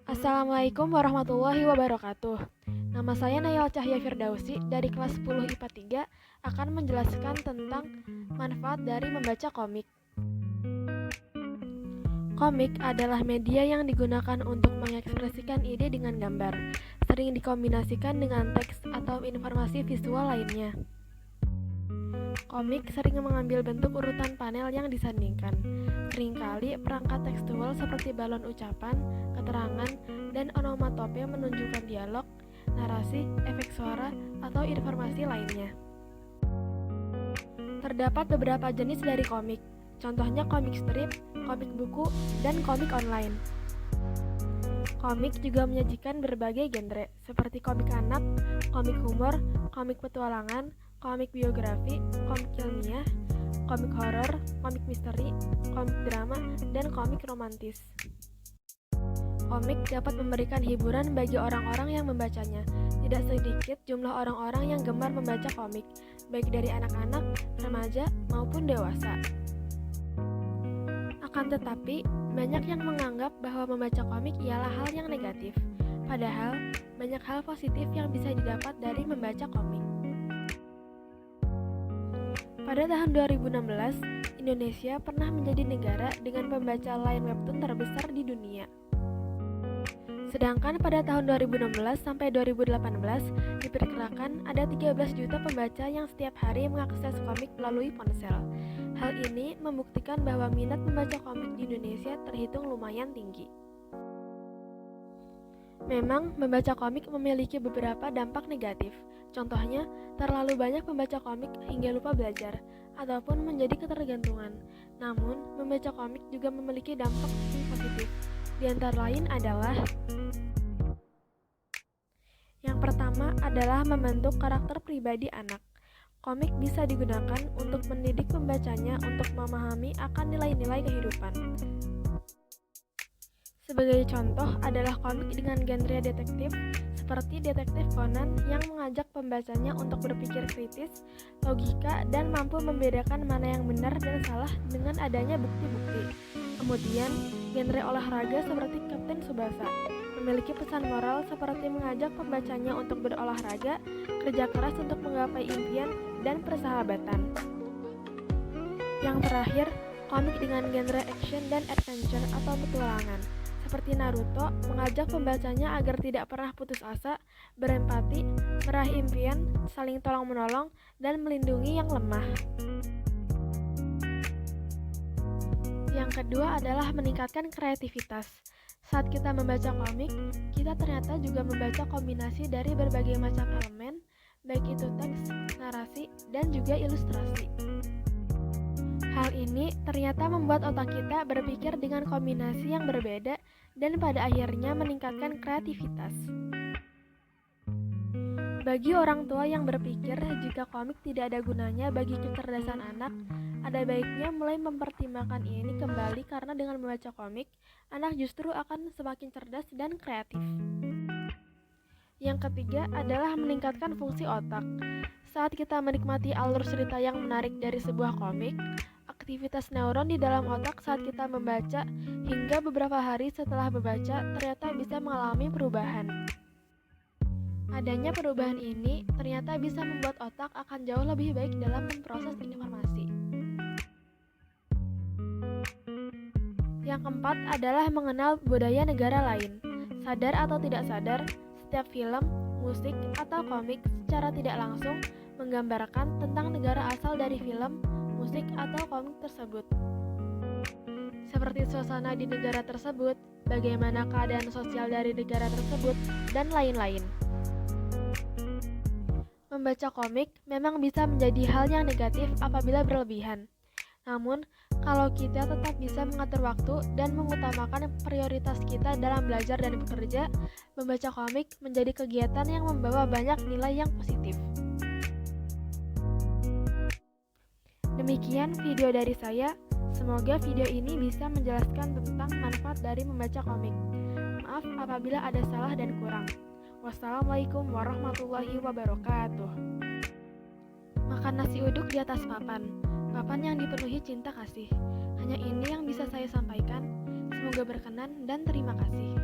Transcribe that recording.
Assalamualaikum warahmatullahi wabarakatuh. Nama saya Nayal Cahya Firdausi dari kelas 10 IPA 3 akan menjelaskan tentang manfaat dari membaca komik. Komik adalah media yang digunakan untuk mengekspresikan ide dengan gambar, sering dikombinasikan dengan teks atau informasi visual lainnya. Komik sering mengambil bentuk urutan panel yang disandingkan. Seringkali perangkat tekstual seperti balon ucapan, keterangan, dan onomatope menunjukkan dialog, narasi, efek suara, atau informasi lainnya. Terdapat beberapa jenis dari komik, contohnya komik strip, komik buku, dan komik online. Komik juga menyajikan berbagai genre, seperti komik anak, komik humor, komik petualangan, komik biografi, komik ilmiah, komik horor, komik misteri, komik drama, dan komik romantis. Komik dapat memberikan hiburan bagi orang-orang yang membacanya. Tidak sedikit jumlah orang-orang yang gemar membaca komik, baik dari anak-anak, remaja, maupun dewasa. Akan tetapi, banyak yang menganggap bahwa membaca komik ialah hal yang negatif. Padahal, banyak hal positif yang bisa didapat dari membaca komik. Pada tahun 2016, Indonesia pernah menjadi negara dengan pembaca line webtoon terbesar di dunia. Sedangkan pada tahun 2016 sampai 2018, diperkirakan ada 13 juta pembaca yang setiap hari mengakses komik melalui ponsel. Hal ini membuktikan bahwa minat membaca komik di Indonesia terhitung lumayan tinggi. Memang, membaca komik memiliki beberapa dampak negatif. Contohnya, terlalu banyak membaca komik hingga lupa belajar, ataupun menjadi ketergantungan. Namun, membaca komik juga memiliki dampak positif. Di antara lain adalah yang pertama adalah membentuk karakter pribadi anak. Komik bisa digunakan untuk mendidik pembacanya untuk memahami akan nilai-nilai kehidupan. Sebagai contoh adalah komik dengan genre detektif, seperti Detektif Conan yang mengajak pembacanya untuk berpikir kritis, logika, dan mampu membedakan mana yang benar dan salah dengan adanya bukti-bukti. Kemudian, genre olahraga seperti Kapten Tsubasa memiliki pesan moral seperti mengajak pembacanya untuk berolahraga, kerja keras untuk menggapai impian, dan persahabatan. Yang terakhir, komik dengan genre action dan adventure atau petualangan seperti Naruto mengajak pembacanya agar tidak pernah putus asa, berempati, meraih impian, saling tolong-menolong, dan melindungi yang lemah. Yang kedua adalah meningkatkan kreativitas. Saat kita membaca komik, kita ternyata juga membaca kombinasi dari berbagai macam elemen, baik itu teks, narasi, dan juga ilustrasi. Hal ini ternyata membuat otak kita berpikir dengan kombinasi yang berbeda dan pada akhirnya meningkatkan kreativitas. Bagi orang tua yang berpikir jika komik tidak ada gunanya bagi kecerdasan anak, ada baiknya mulai mempertimbangkan ini kembali karena dengan membaca komik, anak justru akan semakin cerdas dan kreatif. Yang ketiga adalah meningkatkan fungsi otak. Saat kita menikmati alur cerita yang menarik dari sebuah komik, aktivitas neuron di dalam otak saat kita membaca hingga beberapa hari setelah membaca ternyata bisa mengalami perubahan. Adanya perubahan ini ternyata bisa membuat otak akan jauh lebih baik dalam memproses informasi. Yang keempat adalah mengenal budaya negara lain. Sadar atau tidak sadar, setiap film, musik, atau komik secara tidak langsung menggambarkan tentang negara asal dari film, musik, atau komik tersebut. Seperti suasana di negara tersebut, bagaimana keadaan sosial dari negara tersebut, dan lain-lain. Membaca komik memang bisa menjadi hal yang negatif apabila berlebihan. Namun, kalau kita tetap bisa mengatur waktu dan mengutamakan prioritas kita dalam belajar dan bekerja, membaca komik menjadi kegiatan yang membawa banyak nilai yang positif. Demikian video dari saya. Semoga video ini bisa menjelaskan tentang manfaat dari membaca komik. Maaf apabila ada salah dan kurang. Wassalamualaikum warahmatullahi wabarakatuh. Makan nasi uduk di atas papan. Papan yang dipenuhi cinta kasih. Hanya ini yang bisa saya sampaikan. Semoga berkenan dan terima kasih.